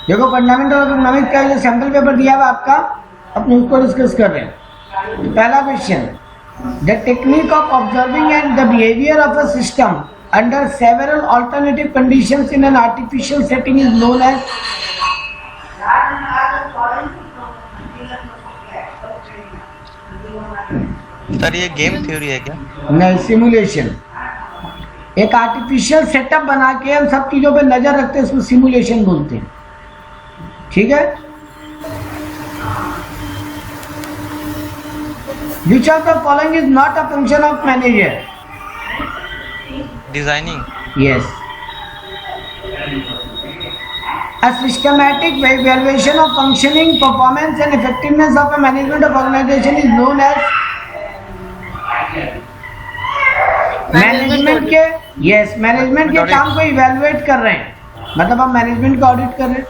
देखो fundamental of economics का जो सैंपल पेपर दिया हुआ आपका, अपने उसको डिस्कस कर रहे हैं। तो पहला question, the technique of observing and the behaviour of a system under several alternative conditions in an artificial setting is known as. Sir ये गेम थ्योरी है क्या? नहीं, सिमुलेशन। एक आर्टिफिशियल सेटअप बना के हम सब चीजों पे नजर रखते हैं, उसको सिमुलेशन बोलते हैं। ठीक है। Which of the following is not a function of manager? Designing. Yes. A systematic evaluation of functioning, performance and effectiveness of a management of organization is known as management के। यस, मैनेजमेंट के काम को evaluate कर रहे हैं, मतलब हम management का ऑडिट कर रहे हैं।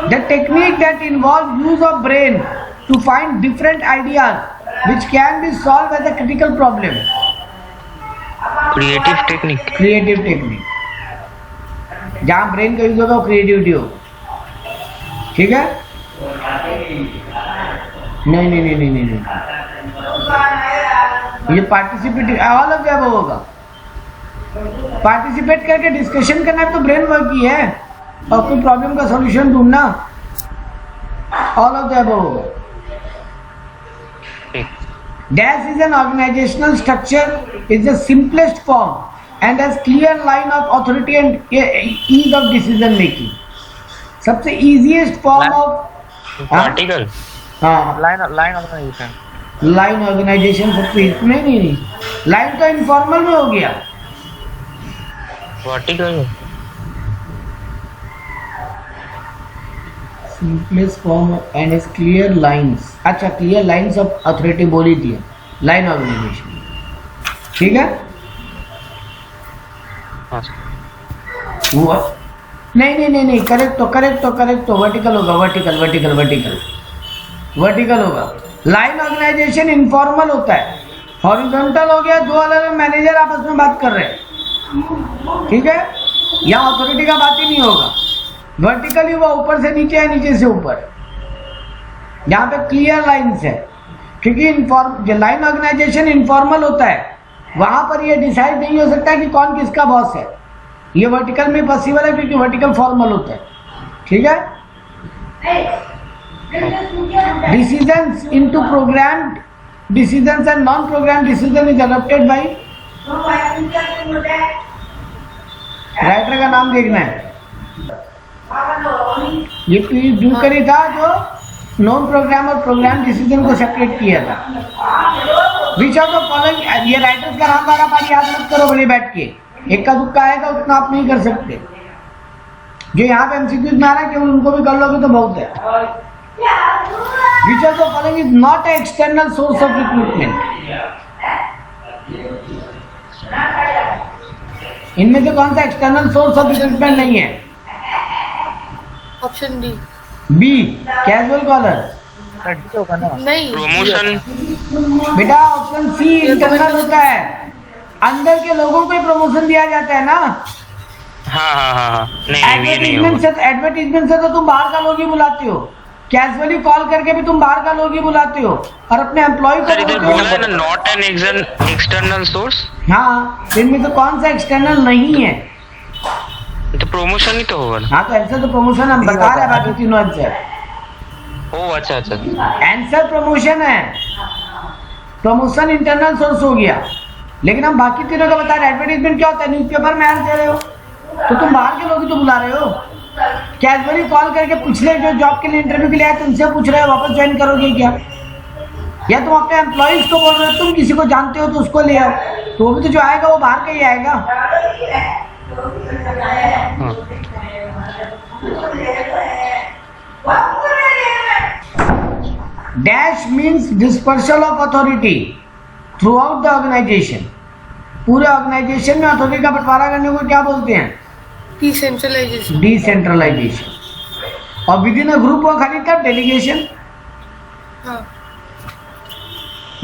The technique that involve use of brain to find different ideas which can be solve as a critical problem. Creative technique. Creative technique, जहां ब्रेन का यूज होगा वो क्रिएटिविटी हो। ठीक है। नहीं नहीं नहीं नहीं नहीं, नहीं। ये participate all of the above होगा। पार्टिसिपेट करके डिस्कशन करना भी तो ब्रेन वर्क ही है, और कोई प्रॉब्लम का सॉल्यूशन ढूंढना, ऑल ऑफ द अबव होगा। Dash is an organizational structure, is the simplest form and has clear line of authority and ease of decision making. सबसे easiest form of वर्टिकल। हाँ, line organisation. Line organisation सबसे नहीं, line तो informal में हो गया। Vertical. Simplest form and is clear lines. अच्छा, clear lines of authority बोली थी, लाइन ऑर्गेनाइजेशन। ठीक है। वो नहीं, करेक्ट तो वर्टिकल होगा, वर्टिकल होगा। लाइन ऑर्गेनाइजेशन इनफॉर्मल होता है, हॉरिजॉन्टल हो गया, दो अलग अलग मैनेजर आपस में बात कर रहे हैं। ठीक है, यहाँ अथॉरिटी का बात ही नहीं होगा। वर्टिकली हुआ ऊपर से नीचे है, नीचे से ऊपर, जहाँ पे क्लियर लाइंस है। क्योंकि लाइन ऑर्गेनाइजेशन इनफॉर्मल होता है, वहां पर ये डिसाइड नहीं हो सकता कि कौन किसका बॉस है। ये वर्टिकल में पॉसिबल है क्योंकि वर्टिकल फॉर्मल होता है। ठीक है। Decisions into programmed decisions and non program decision is adopted by. Writer का नाम देखना है। ये ड्यूकरी था जो नॉन प्रोग्राम और प्रोग्राम डिसीजन को सेपरेट किया था। विच ऑफ द फॉलोइंग, ये राइटर्स का नाम वाला बात याद मत करो बड़े बैठ के, एक का दुक्का आएगा उतना आप नहीं कर सकते। जो यहाँ पे एमसीक्यूज में आ रहा है केवल उनको भी कर लोगे तो बहुत है। विच of the following is not a external source of recruitment. इनमें से कौन सा एक्सटर्नल सोर्स ऑफ रिक्रूटमेंट नहीं है? Option D. B, casual caller. नहीं, प्रमोशन। बेटा ऑप्शन सी इंटरनल होता है, अंदर के लोगों को ही प्रमोशन दिया जाता है ना। हाँ। नहीं, एडवर्टीजमेंट से तो तुम बाहर का लोग ही बुलाते हो, कैजुअली कॉल करके भी तुम बाहर का लोग ही बुलाते हो, और अपने एम्प्लॉय को बोलते हो नॉट एन एक्सटर्नल सोर्स। हाँ, इनमें तो कौन सा एक्सटर्नल नहीं है, तो प्रमोशन ही तो होगा ना। हाँ, तो आंसर तो प्रमोशन हम बता रहे हैं, बाकी तीनों आंसर। ओ अच्छा। आंसर प्रमोशन है, प्रमोशन इंटरनल सोर्स हो गया, लेकिन हम बाकी तीनों का बता रहे हैं। एडवर्टीजमेंट क्या होता है? न्यूज़पेपर में ऐड दे रहे हो तो तुम बाहर के लोग ही तो बुला रहे हो। कैजुअली कॉल करके पूछ ले, जो जॉब के लिए इंटरव्यू के लिए आए तुमसे पूछ रहे हो वापस ज्वाइन करोगे क्या, या तुम अपने एम्प्लॉइज को बोल रहे हो तुम किसी को जानते हो तो उसको ले आओ, तो वो भी तो जो आएगा वो बाहर का ही आएगा। Dash means dispersal of authority throughout the organisation. पूरे ऑर्गेनाइजेशन में अथॉरिटी का बंटवारा करने को क्या बोलते हैं? डिसेंट्रलाइजेशन। और विद इन अ ग्रुप और खाली कब delegation.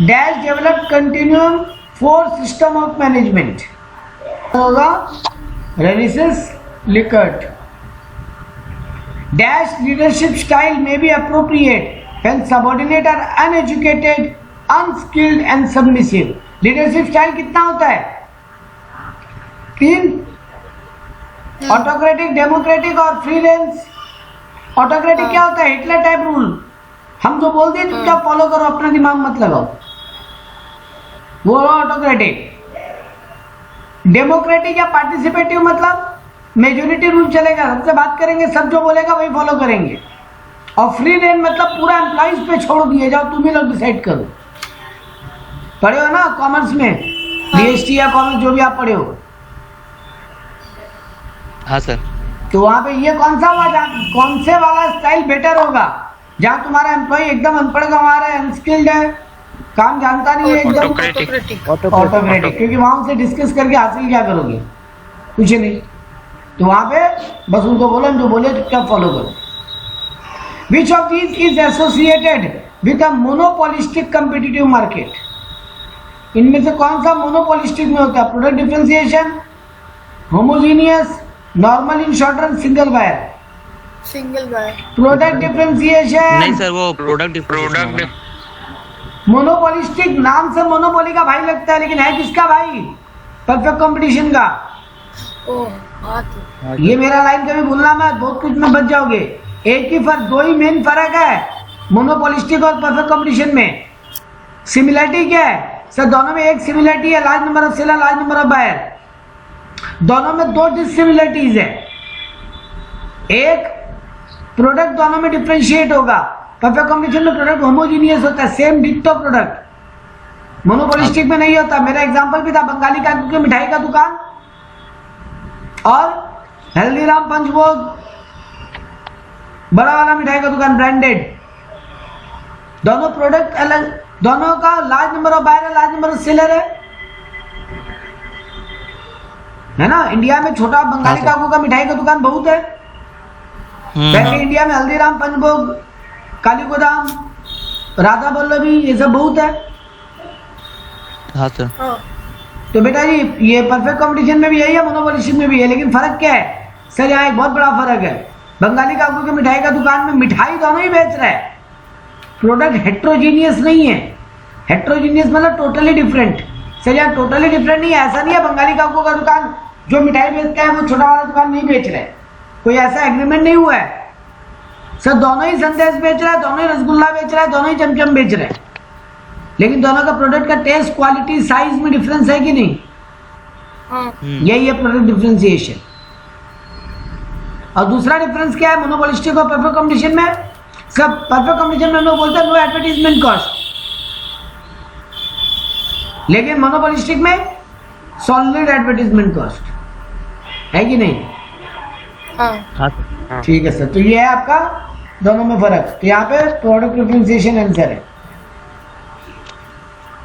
Dash develop continuum for system of management होगा रेनिसेस Likert. Dash leadership style may be appropriate when subordinate are uneducated, unskilled and submissive. Leadership style कितना होता है? 3, ऑटोक्रेटिक, डेमोक्रेटिक और free range. Autocratic क्या होता है? Hitler type rule. हम जो बोल दिए चुपचाप फॉलो करो, अपना दिमाग मत लगाओ, वो ऑटोक्रेटिक. डेमोक्रेटिक या पार्टिसिपेटिव मतलब मेजोरिटी रूल चलेगा, सबसे बात करेंगे, सब जो बोलेगा वही फॉलो करेंगे. और फ्री रेंज मतलब पूरा एम्प्लॉइज पे छोड़ दिए, जाओ तुम ही लोग डिसाइड करो. पढ़े हो ना कॉमर्स में, बीएसटी या कॉमर्स जो भी आप पढ़े हो. हाँ सर. तो वहां पे ये कौन सा हुआ, कौन से वाला स्टाइल बेटर होगा? जहाँ तुम्हारा एम्प्लॉय एकदम अनपढ़ गंवा रहा है, अनस्किल्ड है, काम जानता नहीं है, एकदम ऑटोक्रेटिक. ऑटोक्रेटिक. क्योंकि वहां उनसे डिस्कस करके हासिल क्या करोगे? कुछ नहीं. तो वहां पे बस उनको बोलो, जो बोले चुपचाप फॉलो करो. Which of these is associated with a monopolistic competitive market? इनमें से कौन सा मोनोपोलिस्टिक में होता है? Product differentiation, homogeneous, normal in short run, single buyer. Single buy. Product differentiation. नहीं सर, वो प्रोडक्ट मोनोपोलिस्टिक नाम से मोनोपोली का भाई लगता है, लेकिन है किसका भाई? परफेक्ट कंपटीशन का. ओ हाँ तो ये मेरा लाइन कभी भूलना मत, बहुत कुछ में बच जाओगे. एक ही फर्क, दो ही मेन फर्क है मोनोपोलिस्टिक और परफेक्ट कंपटीशन में. सिमिलरिटी क्या है सर? दोनों में एक सिमिलरिटी है, large number of seller, large number of buyer. दोनों में 2 डिससिमिलरिटीज है. एक, प्रोडक्ट दोनों में डिफरेंशिएट होगा. परफेक्ट कंपटीशन में प्रोडक्ट होमोजीनियस होता है, सेम डिट्टो प्रोडक्ट. मोनोपोलिस्टिक में नहीं होता. मेरा एग्जांपल भी था, बंगाली काकू की मिठाई का दुकान और हल्दीराम पंचभोग बड़ा वाला मिठाई का दुकान, ब्रांडेड. दोनों प्रोडक्ट अलग, दोनों का लार्ज नंबर ऑफ बायर है, लार्ज नंबर ऑफ सेलर है ना. इंडिया में छोटा बंगाली काकू का मिठाई का दुकान बहुत है. वैसे इंडिया में हल्दीराम, पंचभोग, काली गोदाम, राधा वल्लभी, ये सब बहुत है. हाँ सर. हाँ तो बेटा जी ये परफेक्ट कंपटीशन में भी यही है, मोनोपोलिस्टिक में भी है. लेकिन फर्क क्या है सर? यहाँ एक बहुत बड़ा फर्क है. बंगाली काकू की मिठाई का दुकान में मिठाई दोनों ही बेच रहा है, प्रोडक्ट हेट्रोजीनियस नहीं है. हेट्रोजीनियस मतलब टोटली डिफरेंट. सर यहाँ टोटली डिफरेंट नहीं है, ऐसा नहीं है बंगाली काकू का दुकान जो मिठाई बेचता है वो छोटा वाला दुकान नहीं बेच रहा है. कोई ऐसा एग्रीमेंट नहीं हुआ है. सर दोनों ही संदेश बेच रहा है, दोनों ही रसगुल्ला बेच रहा है, दोनों ही चमचम बेच रहे हैं. लेकिन दोनों का प्रोडक्ट का टेस्ट, क्वालिटी, साइज में डिफरेंस है कि नहीं? हाँ यही है प्रोडक्ट डिफरेंशिएशन. और दूसरा डिफरेंस क्या है मोनोपोलिस्टिक और परफेक्ट कंपटीशन में? सब परफेक्ट कंपटीशन में हम लोग बोलते हैं नो एडवर्टीजमेंट कॉस्ट, लेकिन मोनोपोलिस्टिक में सॉलिड एडवर्टीजमेंट कॉस्ट है कि नहीं? हाँ ठीक है सर. तो ये है आपका दोनों में फर्क. तो यहाँ पे प्रोडक्ट डिफरेंशिएशन आंसर है.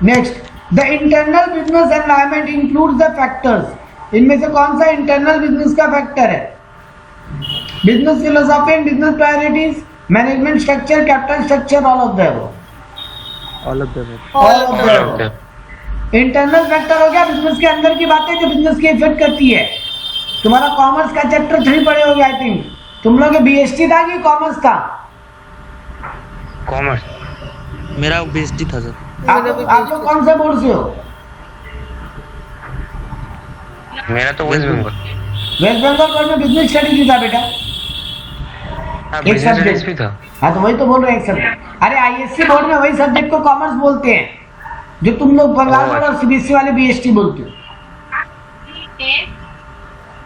Next, the internal business environment includes the factors. इनमें से कौन सा इंटरनल बिजनेस का फैक्टर है? Business philosophy and business priorities, management structure, capital structure, all of the above. All of the. Internal factor हो गया business के अंदर की बातें जो बिजनेस की इफेक्ट करती है. तुम्हारा कॉमर्स का चैप्टर 3 पढ़े होगे आई थिंक. तुम लोग बीएसटी था कि कॉमर्स था? कॉमर्स. मेरा बीएसटी था सर. आप लोग कौन से बोर्ड से हो? मेरा तो वेस्ट बंगाल. वेस्ट बंगाल बोर्ड में बिजनेस स्टडीज था बेटा. हाँ, एक बिजनेस subject. भी था. हाँ तो वही तो बोल रहे हैं एक सब्जेक्ट. अरे आईएससी बोर्ड में वही सब्जेक्ट को कॉमर्स बोलते हैं जो तुम लोग बंगाल बोर्ड और सीबीएसई वाले बीएसटी बोलते हो.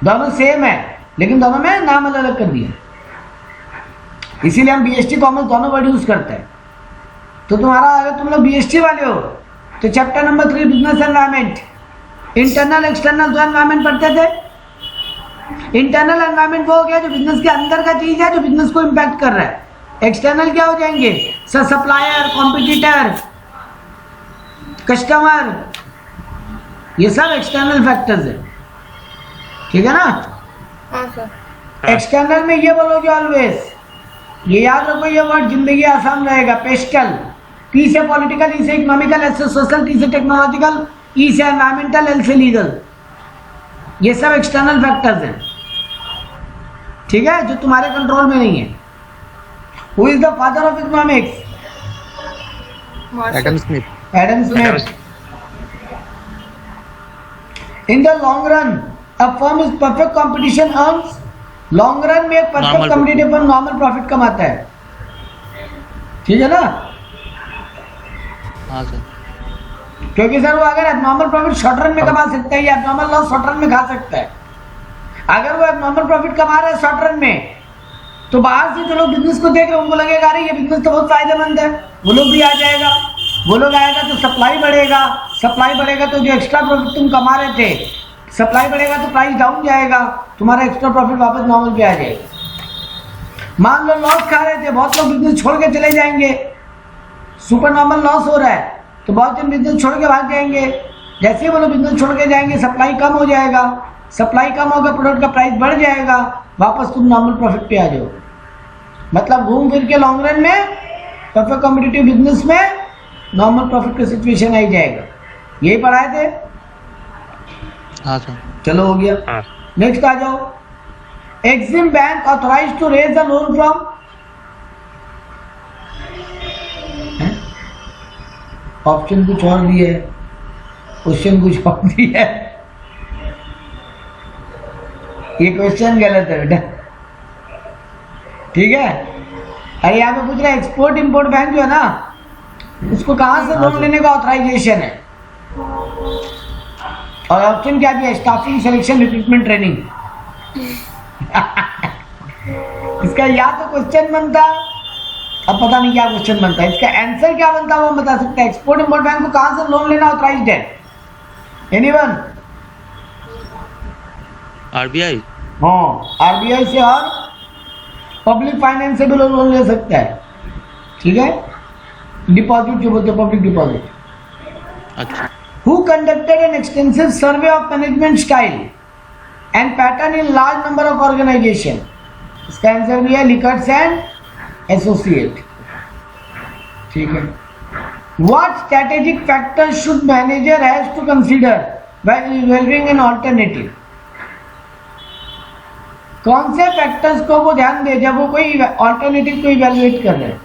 दोनों सेम है लेकिन दोनों में नाम अलग अलग कर दिया, इसीलिए हम बीएसटी कॉमर्स दोनों वर्ड यूज करते हैं. तो तुम्हारा अगर तुम लोग बीएसटी वाले हो तो chapter number 3 business environment, internal external दो एनवायरनमेंट पढ़ते थे. इंटरनल एनवायरनमेंट वो हो गया जो बिजनेस के अंदर का चीज है जो बिजनेस को इम्पैक्ट कर रहा है. एक्सटर्नल क्या हो जाएंगे सर? सप्लायर, कॉम्पिटिटर, कस्टमर, ये सब एक्सटर्नल फैक्टर्स है. ठीक है ना? हाँ सर. एक्सटर्नल में ये बोलोगे ऑलवेज, ये याद रखो ये वर्ड जिंदगी आसान रहेगा. पेस्टल, पी से पॉलिटिकल, ई से इकोनॉमिकल, एस से सोशल, टी से टेक्नोलॉजिकल, ई से एनवायरमेंटल, एल से लीगल. ये सब एक्सटर्नल फैक्टर्स हैं. ठीक है, जो तुम्हारे कंट्रोल में नहीं है। Who is the father of economics? Adam Smith. Adam Smith. In the long run a firm is perfect competition earns. Long run में एक perfect Normal competitive firm normal profit कमाता है, ठीक है ना? हाँ सर। क्योंकि सर वो अगर एबनॉर्मल प्रॉफिट शॉर्ट रन में कमा सकता है या एबनॉर्मल लॉस शॉर्ट रन में खा सकता है। अगर वो एबनॉर्मल प्रॉफिट कमा रहा है शॉर्ट रन में, तो बाहर से जो लोग बिजनेस को देख रहे हैं उनको लगेगा अरे ये बिजनेस तो बहुत फायदेमंद है, वो लोग भी आ जाएगा। वो लोग आएगा तो सप्लाई बढ़ेगा, सप्लाई बढ़ेगा तो जो एक्स्ट्रा प्रॉफिट तुम कमा रहे थे, सप्लाई बढ़ेगा तो प्राइस डाउन जाएगा, तुम्हारा एक्स्ट्रा प्रॉफिट वापस नॉर्मल पे आ जाएगा। मान लो लॉस खा रहे थे, बहुत लोग बिजनेस छोड़ के चले जाएंगे, सुपर नॉर्मल लॉस हो रहा है तो बहुत जन बिजनेस छोड़ के भाग जाएंगे। जैसे ही वो लोग बिजनेस छोड़ के जाएंगे सप्लाई कम हो जाएगा, सप्लाई कम होगा प्रोडक्ट का प्राइस बढ़ जाएगा, वापस तुम नॉर्मल प्रॉफिट पे आ जाओ। मतलब घूम फिर के लॉन्ग रन में परफेक्ट कॉम्पिटिटिव बिजनेस में नॉर्मल प्रॉफिट का सिचुएशन आ ही जाएगा। यही पढ़ाए थे? हाँ सर। चलो हो गया। हाँ। नेक्स्ट आ जाओ। EXIM bank authorised to raise the loan from. Option कुछ और भी है, क्वेश्चन कुछ और भी है। ये क्वेश्चन गलत है बेटा, ठीक है? अरे यहाँ पे पूछ रहा है एक्सपोर्ट इंपोर्ट बैंक जो है ना, उसको कहाँ से लोन लेने का ऑथराइजेशन है? और ऑप्शन क्या दिया? Staffing, selection, recruitment, training. इसका या तो क्वेश्चन बनता, अब पता नहीं क्या क्वेश्चन बनता है, इसका आंसर क्या बनता है वो बता सकता है। एक्सपोर्ट इंपोर्ट बैंक को कहां से लोन लेना ऑथराइज्ड है? एनीवन? आरबीआई। हाँ, आरबीआई से और पब्लिक फाइनेंस से भी लोन ले सकता है, ठीक है? डिपॉजिट जो बोलते हैं, पब्लिक डिपॉजिट। अच्छा। Who conducted an extensive survey of management style and pattern in large number of organization? इसका आंसर भी है लिकर्ट्स एंड एसोसिएट, ठीक है? What strategic factors should manager has to consider while evaluating an alternative? कौन से factors को वो ध्यान दे जब वो कोई ऑल्टरनेटिव को इवेलुएट कर रहे हैं?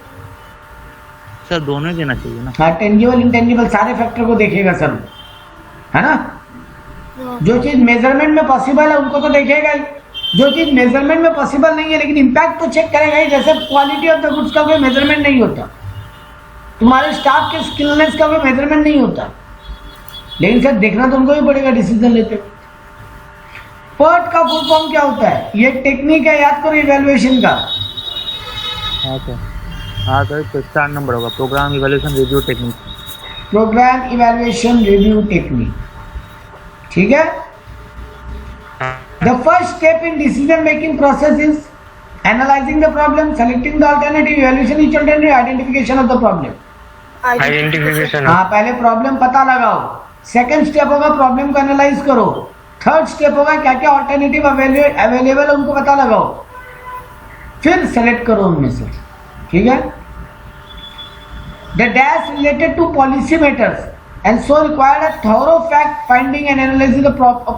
सर दोनों ही देना चाहिए ना। हाँ, टेंजिबल इंटेंजिबल सारे फैक्टर को देखेगा सर, है ना? जो चीज मेजरमेंट में पॉसिबल है उनको तो देखेगा ही, जो चीज मेजरमेंट में पॉसिबल नहीं है लेकिन इम्पैक्ट तो चेक करेगा ही। जैसे क्वालिटी ऑफ द गुड्स का कोई मेजरमेंट नहीं होता, तुम्हारे स्टाफ के स्किलनेस का कोई मेजरमेंट नहीं होता, लेकिन सर देखना तो उनको ही पड़ेगा डिसीजन लेते। पर्ट का फुल फॉर्म क्या होता है? ये टेक्निक है, याद करो, इवैल्यूएशन का। हाँ सर। हाँ सर, तो 4 नंबर होगा, program evaluation review technique. Program evaluation review technique, ठीक है? The first step in decision making process is analyzing the problem, selecting the alternative, evaluation each alternative, identification of the problem. Identification. हाँ, पहले problem पता लगाओ, second step होगा problem को analyse करो, third step होगा क्या क्या ऑल्टरनेटिव अवेलेबल है उनको पता लगाओ, फिर सेलेक्ट करो उनमें से, ठीक है? The dash related to policy matters and so required a thorough fact finding and analyzing the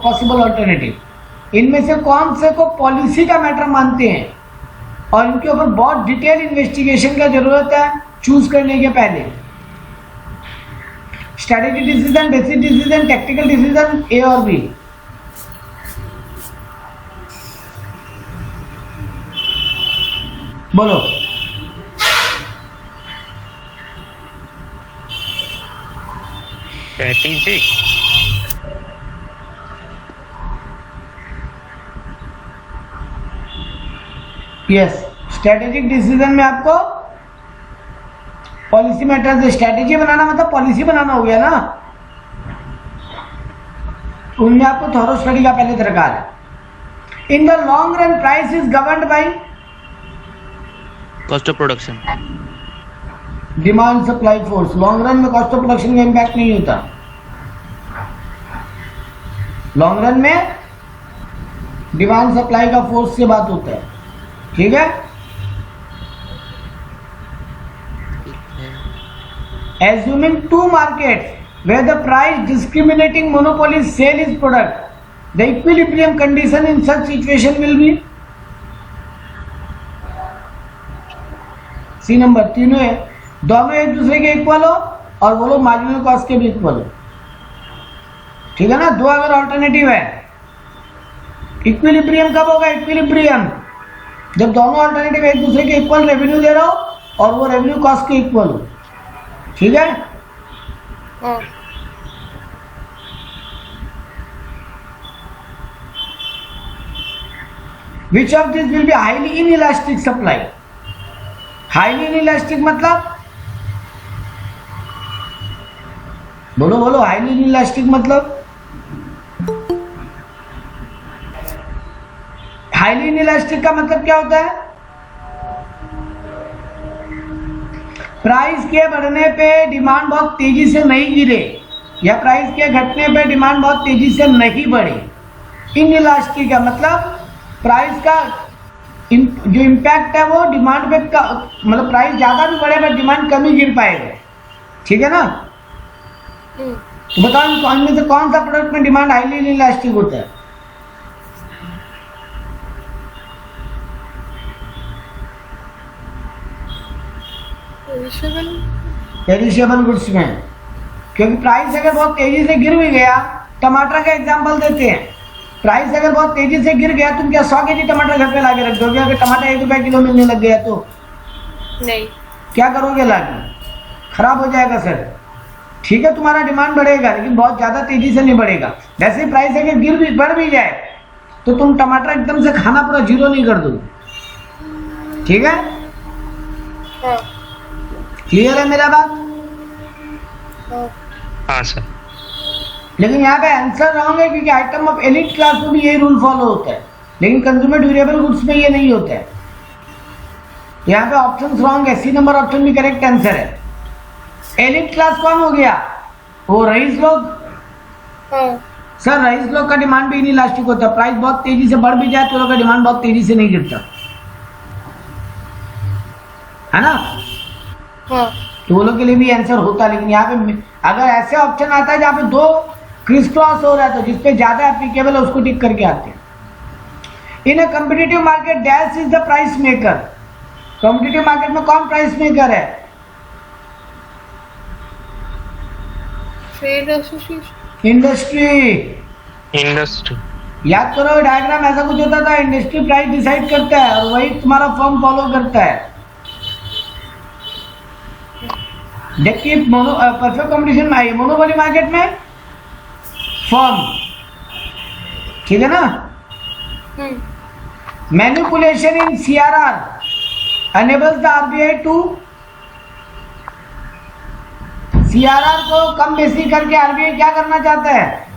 possible alternative. इनमें से कौन से को पॉलिसी का मैटर मानते हैं और इनके ऊपर बहुत डिटेल इन्वेस्टिगेशन का जरूरत है चूज करने के पहले। Strategic decision, basic decision, technical decision, A और बी। बोलो। स्ट्रेटेजिक। यस, स्ट्रेटेजिक डिसीजन में आपको पॉलिसी मैटर्स, स्ट्रेटेजी बनाना मतलब पॉलिसी बनाना हो गया ना, उनमें आपको थॉरो स्टडी का पहले दरकार है। In the long run price is governed by cost of production, demand supply force. Long run में कॉस्ट ऑफ प्रोडक्शन का इम्पैक्ट नहीं होता, लॉन्ग रन में डिमांड सप्लाई का फोर्स से बात होता है, ठीक है? Assuming two markets where the price discriminating monopoly sell its product, the equilibrium condition in such situation will be C number, तीनों है, दोनों एक दूसरे के इक्वल हो और वो लोग मार्जिनल कॉस्ट के भी इक्वल हो। ठीक है ना, दो अगर ऑल्टरनेटिव है। इक्विलिब्रियम कब होगा? इक्विलिब्रियम जब दोनों ऑल्टरनेटिव एक दूसरे के इक्वल रेवेन्यू दे रहा हो और वो रेवेन्यू कॉस्ट के इक्वल हो। ठीक है, हाँ which of this will be highly inelastic supply? Highly inelastic मतलब बोलो बोलो, हाईली इनइलास्टिक मतलब? हाईली इनइलास्टिक का मतलब क्या होता है? प्राइस के बढ़ने पे डिमांड बहुत तेजी से नहीं गिरे या प्राइस के घटने पे डिमांड बहुत तेजी से नहीं बढ़े। इनइलास्टिक का मतलब प्राइस का जो इम्पैक्ट है वो डिमांड पे मतलब प्राइस ज्यादा भी बढ़े पर डिमांड कम ही गिर पाएगा। ठीक है ना, तो बताओ इनमें से कौन सा प्रोडक्ट में डिमांड हाईली इनइलास्टिक होता है? पेरिशेबल गुड्स में, क्योंकि प्राइस अगर बहुत तेजी से गिर भी गया, टमाटर का एग्जांपल देते हैं, प्राइस अगर बहुत तेजी से गिर गया तुम क्या 100 केजी टमाटर घर पे लाके रख दोगे? अगर टमाटर 1 रुपया किलो मिलने लग गया तो नहीं, क्या करोगे? लाके खराब हो जाएगा सर। ठीक है, तुम्हारा डिमांड बढ़ेगा लेकिन बहुत ज्यादा तेजी से नहीं बढ़ेगा। वैसे ही प्राइस अगर गिर भी बढ़ भी जाए तो तुम टमाटर एकदम से खाना पूरा जीरो नहीं कर दोगे। ठीक है, हाँ क्लियर है मेरा बात? हाँ सर। लेकिन यहाँ पे आंसर रॉन्ग है क्योंकि आइटम ऑफ एलिट क्लास में भी यही रूल फॉलो होता है, लेकिन कंज्यूमर ड्यूरेबल गुड्स में ये नहीं होता है। यहाँ पे ऑप्शन रॉन्ग है, सी नंबर ऑप्शन भी करेक्ट आंसर है। एलिट क्लास कौन हो गया? वो रईस लोग। हाँ सर रईस लोग का डिमांड भी इनइलास्टिक होता है, प्राइस बहुत तेजी से बढ़ भी जाए तो लोग का डिमांड बहुत तेजी से नहीं गिरता है ना, हाँ तो वो लोग के लिए भी आंसर होता है। लेकिन यहाँ पे अगर ऐसे ऑप्शन आता है जहाँ पे दो क्रिस क्रॉस हो रहा है तो जिसपे ज्यादा एप्लीकेबल है उसको टिक करके आते हैं। In a competitive market dash is the price maker. Competitive market में कौन प्राइस मेकर है? Trade association, industry. इंडस्ट्री। याद करो डायग्राम ऐसा कुछ होता था, इंडस्ट्री प्राइस डिसाइड करता है और वही तुम्हारा फर्म फॉलो करता है। जबकि परफेक्ट कंपटीशन में मोनोपोली मार्केट में फर्म। ठीक है ना, manipulation in CRR enables the RBI to CRR को कम बेसी करके आरबीआई क्या करना चाहता है?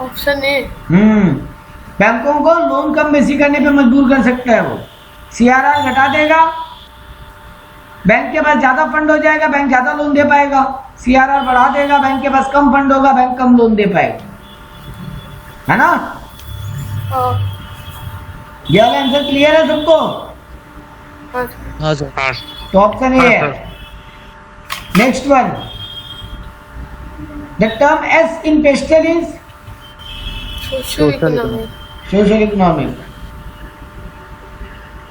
Option A. बैंकों को लोन कम बेसी करने पे मजबूर कर सकता है वो। सीआरआर घटा देगा, बैंक के पास ज्यादा फंड हो जाएगा, बैंक ज्यादा लोन दे पाएगा। सीआरआर बढ़ा देगा, बैंक के पास कम फंड होगा, बैंक कम लोन दे पाएगा, है ना। ये वाला आंसर क्लियर है सबको? हाँ सर। हाँ तो ऑप्शन ए है। Next one, the term S in pastel is social economy. Social economic.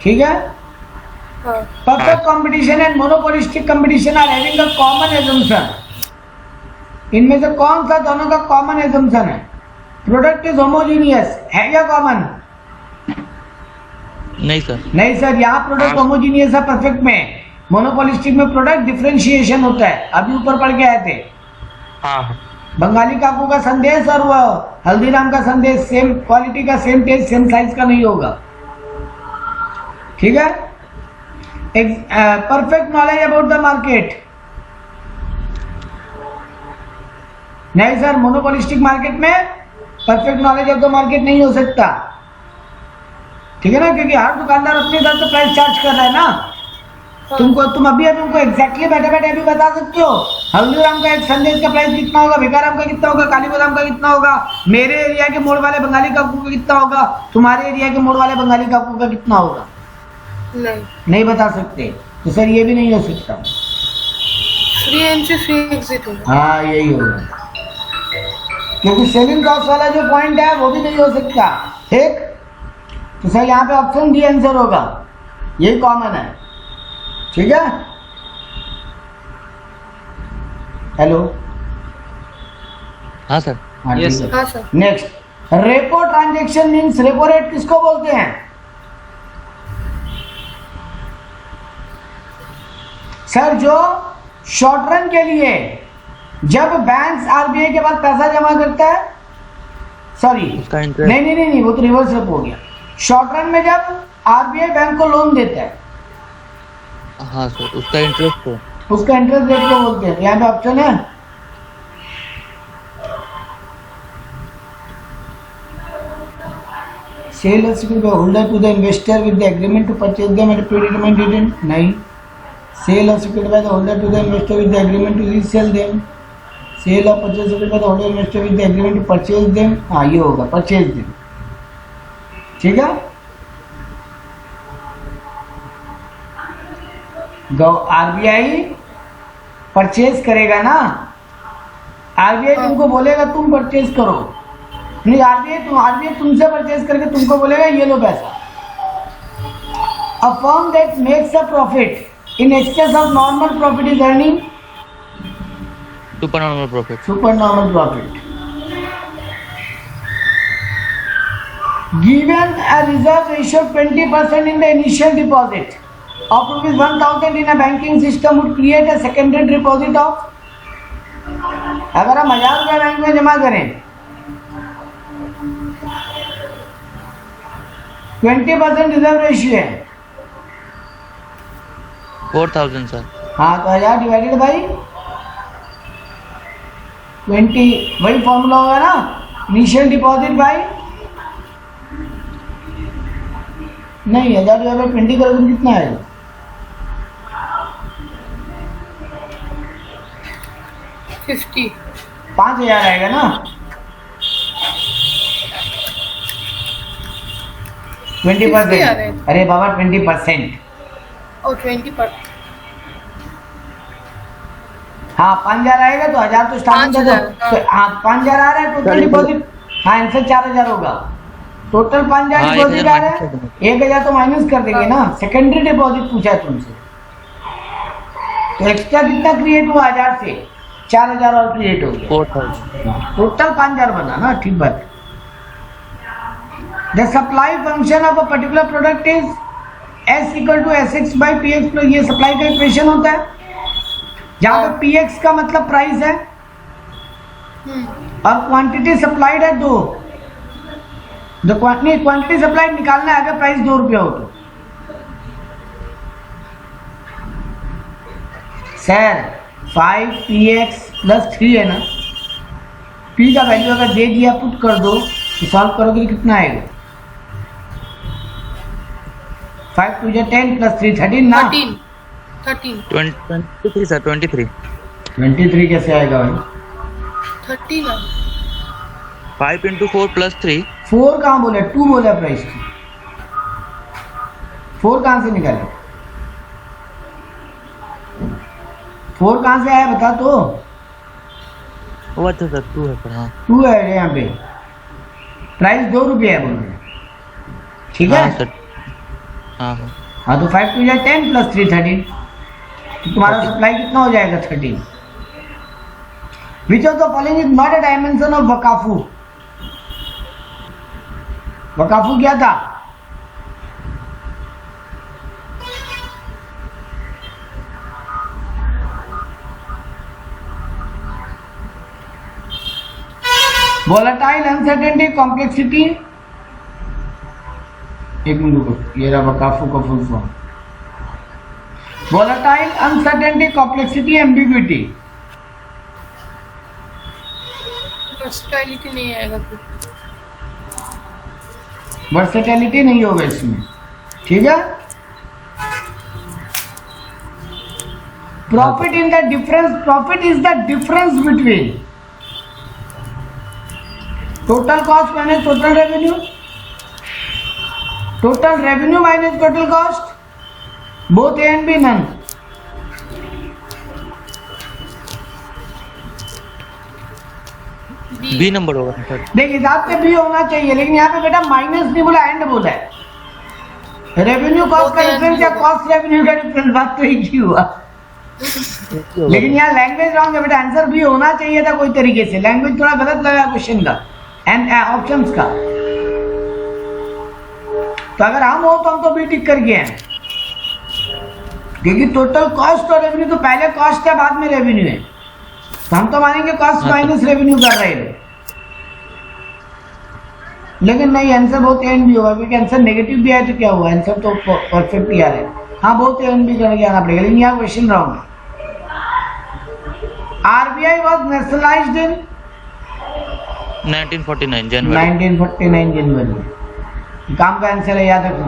ठीक है, perfect competition and monopolistic competition are having a common assumption। इनमें से कौन सा दोनों का कॉमन assumption है? प्रोडक्ट इज होमोजीनियस, है क्या कॉमन? नहीं सर। नहीं सर, यहाँ प्रोडक्ट होमोजीनियस है परफेक्ट में, मोनोपोलिस्टिक में प्रोडक्ट डिफरेंशिएशन होता है। अभी ऊपर पढ़ के आए थे हाँ। बंगाली काकू का संदेश और वो हल्दीराम का संदेश सेम क्वालिटी का, सेम टेस्ट, सेम साइज का नहीं होगा। ठीक है, perfect knowledge about the market. नहीं सर, मोनोपोलिस्टिक मार्केट में perfect knowledge of the market नहीं हो सकता। ठीक है ना, क्योंकि हर दुकानदार अपने हिसाब से प्राइस चार्ज कर रहा है ना। तुम अभी उनको एग्जैक्टली बैठे बैठे अभी बता सकते हो हल्दीराम का एक संदेश का प्राइस कितना होगा, भिकाराम का कितना होगा, काली बादाम का कितना होगा, मेरे एरिया के मोड़ वाले बंगाली काकू का कितना होगा, तुम्हारे एरिया के मोड़ वाले बंगाली काकू का कितना होगा? नहीं बता सकते। तो सर ये भी नहीं हो सकता। फ्री एंट्री फ्री एग्जिट होगा। हाँ यही होगा, क्योंकि सेलिंग कॉस्ट वाला जो पॉइंट है वो भी नहीं हो सकता। ठीक, तो सर यहाँ पे ऑप्शन डी आंसर होगा, यही कॉमन है। ठीक है, हेलो, हाँ सर। हाँ Yes, ठीक sir. हाँ है। Sir. Next, repo transaction means, repo rate किसको बोलते हैं? सर जो शॉर्ट रन के लिए जब बैंक आरबीआई के पास पैसा जमा करता है, सॉरी उसका इंटरेस्ट। नहीं, वो तो रिवर्स रेपो हो गया। शॉर्ट रन में जब आरबीआई बैंक को लोन देता है, हाँ सर, उसका इंटरेस्ट तो उसका इंटरेस्ट रेट को बोलते हैं। यहाँ पे ऑप्शन है, sale holder to the investor with the agreement to purchase them at predetermined date, नहीं। Sale of security by the holder to the investor with the agreement to resale them, sale of purchase security by the holder investor with the agreement to purchase them, हाँ ये होगा purchase them. ठीक है, RBI purchase करेगा ना, RBI तुमको बोलेगा तुम परचेज करो, नहीं आरबीआई तुमसे परचेज करके तुमको बोलेगा ये लो पैसा। A firm that makes a profit in excess of normal profit is earning super normal profit. Super normal profit. Given a reserve ratio of 20% in the initial deposit of ₹1,000 in a banking system would create a secondary deposit of, अगर हम 1000 रुपया bank में जमा करें, 20% reserve ratio है, 4000 sir. हाँ तो 1000 divided by 20, वही फॉर्मूला होगा ना, इनिशियल डिपॉजिट बाई, नहीं 1000 डिवाइड बाई 20 करोगे तो कितना आएगा? 50। 5000 आएगा ना, 20%। 50 आ रहा है। अरे बाबा 20%, और 20%। हाँ 5000 आएगा तो 1000 तो स्टार्टिंग का 5000, तो हाँ 5000 आ रहा है टोटल डिपॉजिट, हाँ आंसर 4000 होगा। टोटल 5000 हाँ, डिपॉजिट आ रहा है, 1000 1000 तो माइनस कर देंगे ना, सेकेंडरी डिपॉजिट पूछा है तुमसे, तो एक्स्ट्रा कितना क्रिएट हुआ 1000 से 4000 और क्रिएट हो गया, 4000। टोटल 5000 बना ना, ठीक बात है। The supply function of a particular product is S equal to SX by PX plus, ये सप्लाई का इक्वेशन होता है, जहाँ पे PX का मतलब प्राइस है और क्वांटिटी सप्लाइड है 2, क्वांटिटी सप्लाइड निकालना है अगर प्राइस 2 रुपया हो तो। सर 5PX प्लस 3 है ना, P का वैल्यू अगर दे दिया पुट कर दो तो सॉल्व करोगे तो कितना आएगा? 5 2 10 प्लस 3 13 ना, 13। 23 सर, 23। 23 कैसे आएगा भाई? 13 ना। 5 into 4 plus 3। 4 कहाँ बोला, 2 बोला प्राइस की, 4 कहाँ से निकाले? 4 कहाँ से आया बता तो? वो अच्छा सर, 2 है सर। हाँ 2 है यहाँ पे, प्राइस 2 रुपये है बोल रहे हैं, ठीक है? हाँ सर। हाँ हाँ। हाँ तो 5 2 10 प्लस 3 13, तो तुम्हारा सप्लाई कितना हो जाएगा? 13। Which of the following is not a dimension of वकाफू? वकाफू क्या था? वोलेटाइल, अनसर्टेनिटी, कॉम्प्लेक्सिटी, एक मिनट रुको, ये रहा वकाफू का full form. Volatile, uncertainty, complexity, ambiguity. Versatility नहीं आएगा फिर। वर्सेटैलिटी नहीं होगा इसमें, ठीक है? Profit in the difference, profit is the difference between total cost minus total revenue, total revenue minus total cost, both A and B, none. B number होगा sir. देख हिसाब से भी होना चाहिए, लेकिन यहाँ पे बेटा माइनस नहीं बोला, एंड बोला है, रेवेन्यू कॉस्ट का डिफरेंस या कॉस्ट रेवेन्यू का डिफरेंस, बात तो एक ही हुआ। लेकिन यहाँ लैंग्वेज रॉन्ग है बेटा, आंसर भी होना चाहिए था कोई तरीके से, लैंग्वेज थोड़ा गलत लगा क्वेश्चन का एंड ऑप्शंस का। तो अगर हम हो तो हम तो बी टिक कर गए हैं, क्योंकि टोटल कॉस्ट और रेवेन्यू तो पहले कॉस्ट है बाद में रेवेन्यू है, तो हम तो मानेंगे कॉस्ट माइनस रेवेन्यू कर रहे हैं। लेकिन नहीं, आंसर बहुत एन भी होगा, क्योंकि आंसर नेगेटिव भी आया तो क्या हुआ, आंसर तो परफेक्ट ही आ रहा है। हाँ बहुत एन भी करके आना पड़ेगा, लेकिन यहाँ क्वेश्चन रॉन्ग है। आरबीआई वॉज नेशनलाइज्ड इन 1949 जनवरी। 1949 जनवरी, काम का आंसर है, याद रखना।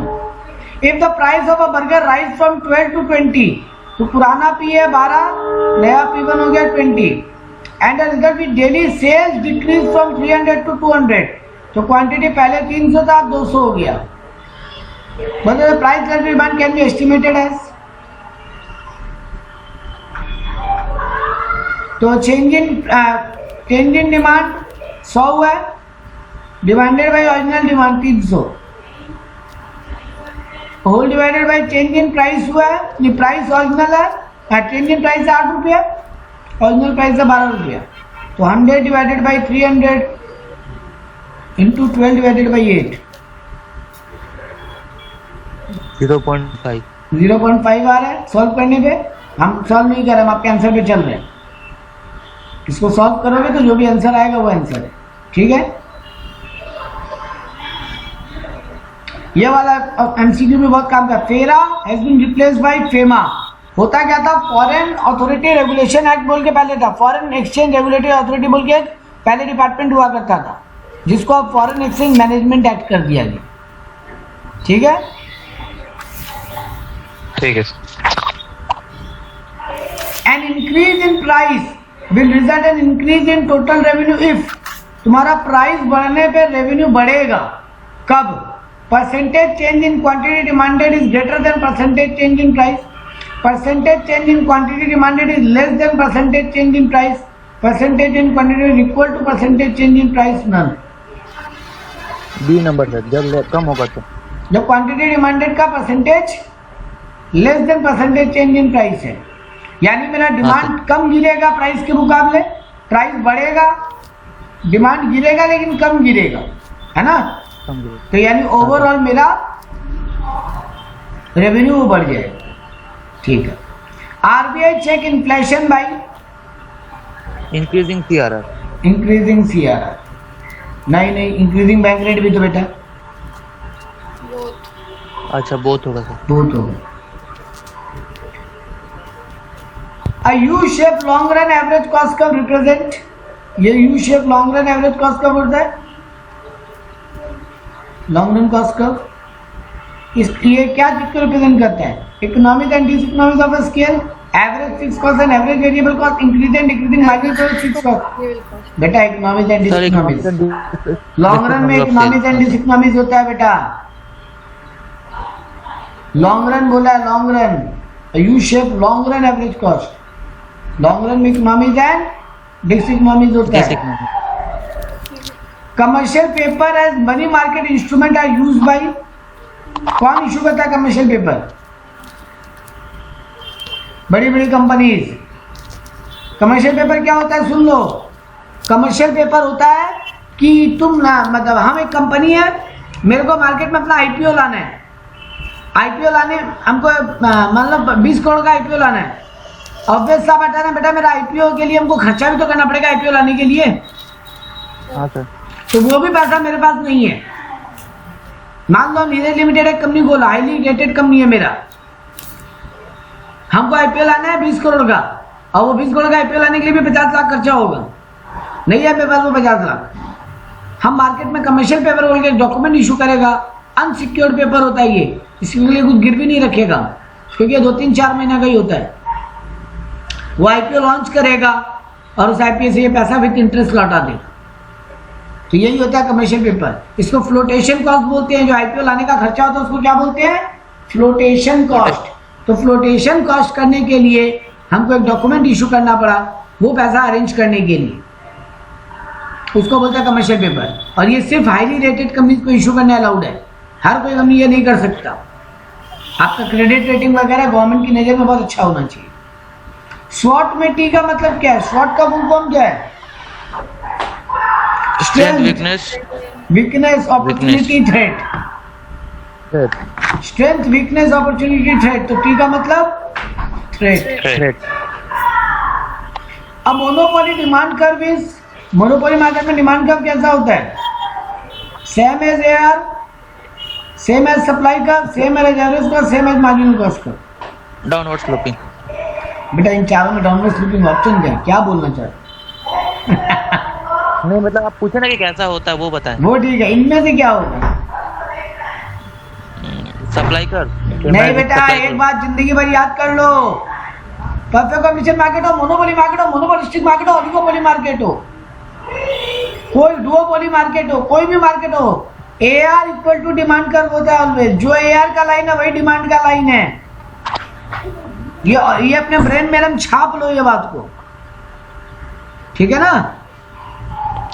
If the price of a burger rise from 12 to 20, तो पुराना पी है 12, नया P1 हो गया 20, and result with daily sales decrease from 300 to 200, तो क्वांटिटी पहले 300 था 200 हो गया। मतलब price level demand can be estimated as, तो चेंज इन डिमांड 100 हुआ है, divided by original demand 300, whole divided by change in price हुआ है, ये प्राइस ओरिजिनल है, चेंज इन प्राइस है 8 रुपया, ओरिजिनल प्राइस है 12 रुपया, तो 100 divided by 300 into 12 divided by 8, 0.5 0.5 आ रहा है। सॉल्व करने पे, हम सॉल्व नहीं कर रहे, हम आपके आंसर पे चल रहे हैं। इसको सॉल्व करोगे तो जो भी आंसर आएगा वो आंसर है, ठीक है। ये वाला एमसीक्यू भी बहुत काम का। FERA has been replaced by FEMA, होता क्या था, फॉरेन अथॉरिटी रेगुलेशन एक्ट बोल के पहले था, फॉरेन एक्सचेंज रेगुलेटरी अथॉरिटी बोल के पहले डिपार्टमेंट हुआ करता था, जिसको अब फॉरेन एक्सचेंज मैनेजमेंट एक्ट कर दिया गया, ठीक है। ठीक है। An increase in price will result in increase in total revenue if, तुम्हारा प्राइस बढ़ने पे रेवेन्यू बढ़ेगा कब, percentage change in quantity demanded is greater than percentage change in price, percentage change in quantity demanded is less than percentage change in price, percentage in quantity is equal to percentage change in price, none. B number है, जब कम होगा तो, जब quantity demanded का percentage less than percentage change in price है, यानी मेरा डिमांड कम गिरेगा प्राइस के मुकाबले, प्राइस बढ़ेगा, डिमांड गिरेगा लेकिन कम गिरेगा, है ना। तो यानी ओवरऑल मेरा रेवेन्यू बढ़ जाएगा, ठीक है। RBI check inflation by increasing CRR, increasing CRR, नहीं इंक्रीजिंग बैंक रेट भी तो बेटा अच्छा बहुत होगा सर, बहुत होगा। A U-shaped long run average cost कब रिप्रेजेंट, ये U-shaped long run average cost कब होता है, लॉन्ग रन कॉस्ट कब, इसलिए क्या चीज को रिप्रेजेंट करता है, economic and diseconomic of a scale, average fix cost and average variable cost, increase and decreasing marginal fix cost, बेटा economic and diseconomic, long run में इकोनॉमिक एंड डिसइकोनॉमिक होता है बेटा, लॉन्ग रन बोला है, long run U shape long run average cost, long run में economic and diseconomic होता है। Commercial paper as money market instrument are use by, कौन इशू करता है कमर्शियल पेपर, बड़ी बड़ी कंपनीज। कमर्शियल पेपर क्या होता है सुन लो, कमर्शियल पेपर होता है कि तुम ना, मतलब हम एक कंपनी है, मेरे को मार्केट में अपना आईपीओ लाना है, आईपीओ लाने हमको मतलब 20 करोड़ का आईपीओ लाना है, ऑब्वियस सा बात है ना बेटा, मेरा आईपीओ के लिए हमको खर्चा भी तो करना पड़ेगा आईपीओ लाने के लिए, हाँ सर, तो वो भी पैसा मेरे पास नहीं है। मान लो नीरज लिमिटेड एक कंपनी बोला, हाईली रेटेड कंपनी है मेरा, हमको आईपीओ लाना है 20 करोड़ का, और वो 20 करोड़ का आईपीओ लाने के लिए भी 50 लाख खर्चा होगा, नहीं है मेरे पास वो 50 लाख। हम मार्केट में कमर्शियल पेपर बोल के डॉक्यूमेंट इशू करेगा, अनसिक्योर्ड पेपर होता है ये, इसके लिए कुछ गिरवी नहीं रखेगा, क्योंकि 2-3-4 महीना का ही होता है। वो आईपीओ लॉन्च करेगा और उस आईपीओ से ये पैसा विद इंटरेस्ट लौटा देगा, तो यही होता है कमर्शियल पेपर। इसको फ्लोटेशन कॉस्ट बोलते हैं, जो आईपीओ लाने का खर्चा होता है उसको क्या बोलते हैं, फ्लोटेशन कॉस्ट। तो फ्लोटेशन कॉस्ट करने के लिए हमको एक डॉक्यूमेंट इशू करना पड़ा, वो पैसा अरेंज करने के लिए, उसको बोलते हैं कमर्शियल पेपर। और ये सिर्फ हाईली रेटेड कंपनीज को इशू करने अलाउड है, हर कोई कंपनी ये नहीं कर सकता। आपका क्रेडिट रेटिंग वगैरह गवर्नमेंट की नजर में बहुत अच्छा होना चाहिए। स्वॉट में टी का मतलब क्या है? स्वॉट का फुल फॉर्म क्या है? Strength, weakness, weakness, opportunity, threat. Strength, weakness, opportunity, threat. तो टी का मतलब थ्रेट। थ्रेट। अब monopoly demand curve is, monopoly market में डिमांड कर्व कैसा होता है? Same as AR, same as supply curve, same as average curve, same as marginal cost curve. Downward sloping. बेटा इन चारों में डाउनवर्ड स्लोपिंग ऑप्शन क्या बोलना चाहते? नहीं मतलब आप पूछे ना कि कैसा होता है वो बताएं। वो ठीक है, इनमें से क्या होगा? सप्लाई कर। नहीं बेटा, एक बात जिंदगी भर याद कर लो, परफेक्ट कॉम्पिटिशन मार्केट हो, मोनोपोली मार्केट हो, मोनोपोलिस्टिक मार्केट हो, ओलिगोपोली मार्केट हो, कोई डुओपोली मार्केट हो, कोई भी मार्केट हो, AR equal to demand curve होता है ऑलवेज। जो एआर का लाइन है वही डिमांड का लाइन है। ये अपने ब्रेन में एकदम छाप लो ये बात को, ठीक है ना?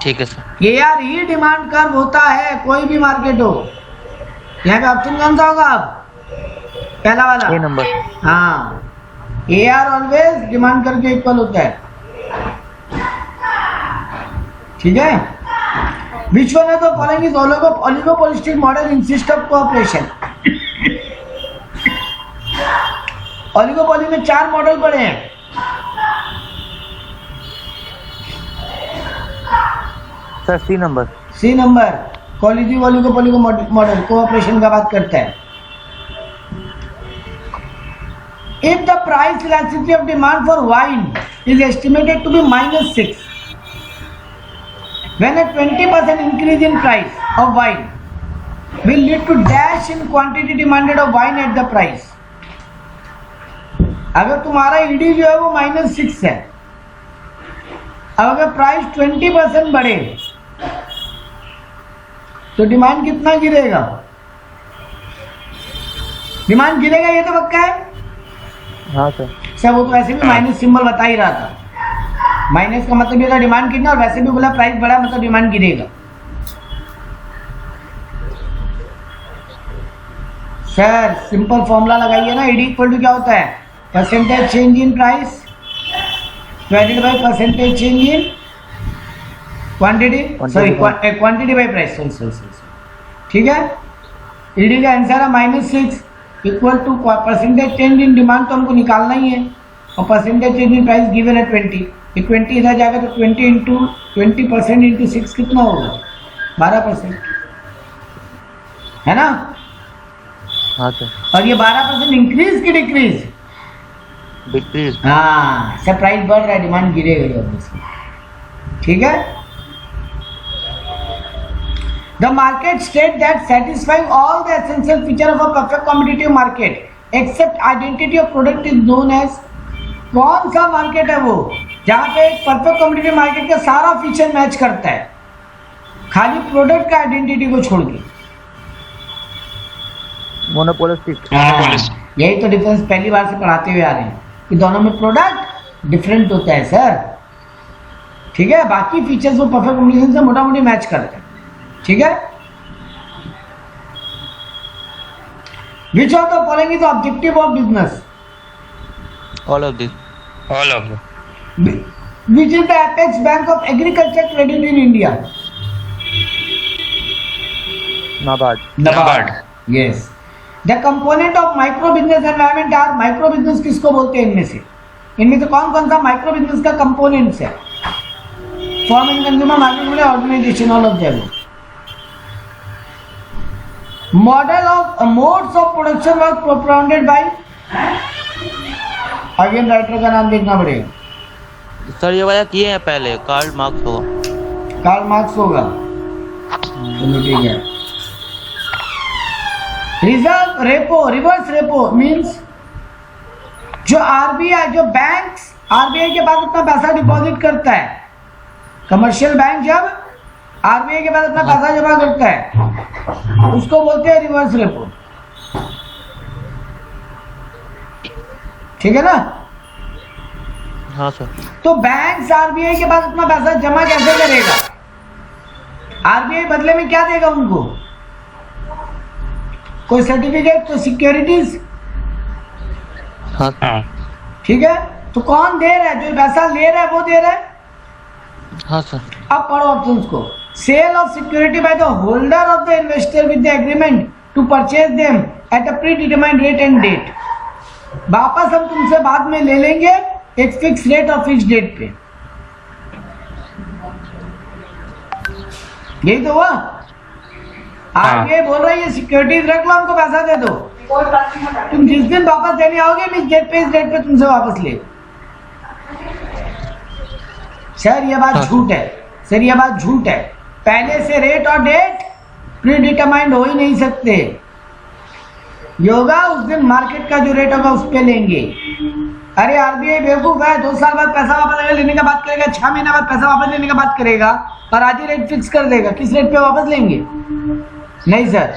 ठीक है सर। एआर ही डिमांड कर्व होता है, कोई भी मार्केट हो। यहाँ पे ऑप्शन कौन सा होगा? पहला वाला, ए नंबर। हाँ, एआर ऑलवेज डिमांड कर्व के इक्वल होता है, ठीक है? Which one of the following is oligopolistic model insist of cooperation? Oligopoly में 4 मॉडल पड़े हैं। Sir C number. C number collusive oligopoly को मॉडल कोऑपरेशन का बात करता है। If the price elasticity of demand for wine is estimated to be -6, when a 20% increase in price of wine will lead to dash in quantity demanded of wine at the price. अगर तुम्हारा ED जो है वो -6 है, अब अगर price 20% बढ़े तो डिमांड कितना गिरेगा? डिमांड गिरेगा, ये तो पक्का है। हाँ सर। सर वो तो ऐसे भी माइनस सिंबल बता ही रहा था। माइनस का मतलब ये था डिमांड गिरना, और वैसे भी बोला प्राइस बढ़ा मतलब डिमांड गिरेगा। सर सिंपल फॉर्मूला लगाइए ना, ईडी इक्वल टू क्या होता है? Percentage change in price divided by percentage change in quantity, sorry quantity by price, sorry, ठीक है? ईडी का आंसर है -6 equal to percentage change in demand, तो हमको निकालना ही है, और percentage change in price given है 20। ये 20 इधर जाएगा तो 20% इंटू 6 कितना होगा? 12%, है ना? हाँ सर। और ये 12% इंक्रीज की डिक्रीज? डिक्रीज। हाँ, सब प्राइस बढ़ रहा है, डिमांड गिरेगा ऑब्वियसली, ठीक है? The market state that satisfying all the essential feature of a perfect competitive market except identity of product is known as, कौन सा मार्केट है वो जहाँ पे एक परफेक्ट कॉम्पिटिटिव मार्केट का सारा फीचर मैच करता है, खाली प्रोडक्ट का आइडेंटिटी को छोड़ के? मोनोपोलिस्टिक। यही तो डिफरेंस पहली बार से पढ़ाते हुए आ रहे हैं कि दोनों में प्रोडक्ट डिफरेंट होता है सर, ठीक है? बाकी फीचर्स वो परफेक्ट कॉम्पिटिशन से मोटा मोटी मैच करते हैं, ठीक है? Which of the following is objective of business? All of this. All of them. Which is the apex bank of agriculture credit in India? NABARD. NABARD. Yes. The component of micro business environment are, micro business किसको बोलते हैं इनमें से? इनमें से कौन कौन सा माइक्रो बिजनेस का कंपोनेंट्स है? Form and consumer market organisation, all of them. Model of modes of production work propounded by, again writer का नाम देखना पड़ेगा सर। ये वाला किए हैं पहले, कार्ल मार्क्स होगा। कार्ल मार्क्स होगा, चलो ठीक है। Reserve repo, reverse repo means जो आरबीआई, जो बैंक्स आरबीआई के पास अपना पैसा डिपॉजिट करता है, कमर्शियल बैंक जब आरबीआई के पास अपना पैसा जमा करता है उसको बोलते हैं रिवर्स रेपो, ठीक है ना? हाँ सर। तो बैंक्स आरबीआई के पास अपना पैसा जमा कैसे करेगा? आरबीआई बदले में क्या देगा उनको? कोई सर्टिफिकेट, कोई सिक्योरिटीज, हाँ हाँ ठीक है, तो कौन दे रहा है? जो पैसा ले रहा है वो दे रहा है। हाँ सर। अब पढ़ो ऑप्शंस को। Sale of security by the holder of the investor with the agreement to purchase them at a predetermined rate and date. वापस हम तुमसे बाद में ले लेंगे एक फिक्स रेट और फिक्स डेट पे। यही तो हुआ। आगे बोल रहा है ये सिक्योरिटीज रख लो, हमको पैसा दे दो। तुम जिस दिन वापस देने आओगे मैं इस डेट पे तुमसे वापस ले। सर ये बात झूठ है, सर ये बात झूठ है। पहले से रेट और डेट प्री डिटरमाइंड हो ही नहीं सकते। योगा उस दिन मार्केट का जो रेट होगा उस पे लेंगे। अरे आरबीआई बेवकूफ है, 2 साल बाद पैसा वापस लेने का बात करेगा, 6 महीना बाद पैसा वापस लेने का बात करेगा और आज ही रेट फिक्स कर देगा। किस रेट पे वापस लेंगे? नहीं सर,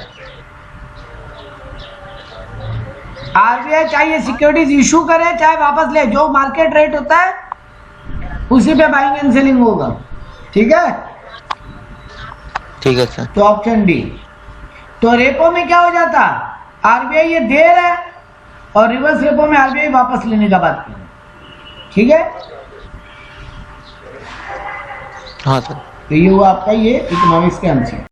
आरबीआई चाहे सिक्योरिटीज इशू करे चाहे वापस ले, जो मार्केट रेट होता है उसी पे बाइंग एंड सेलिंग होगा। ठीक है, ठीक है सर। तो ऑप्शन डी। तो रेपो में क्या हो जाता? आरबीआई ये दे रहा है और रिवर्स रेपो में आरबीआई वापस लेने का बात कर रहा है। ठीक है, हाँ सर। तो ये हुआ आपका ये इकोनॉमिक्स के आंसर।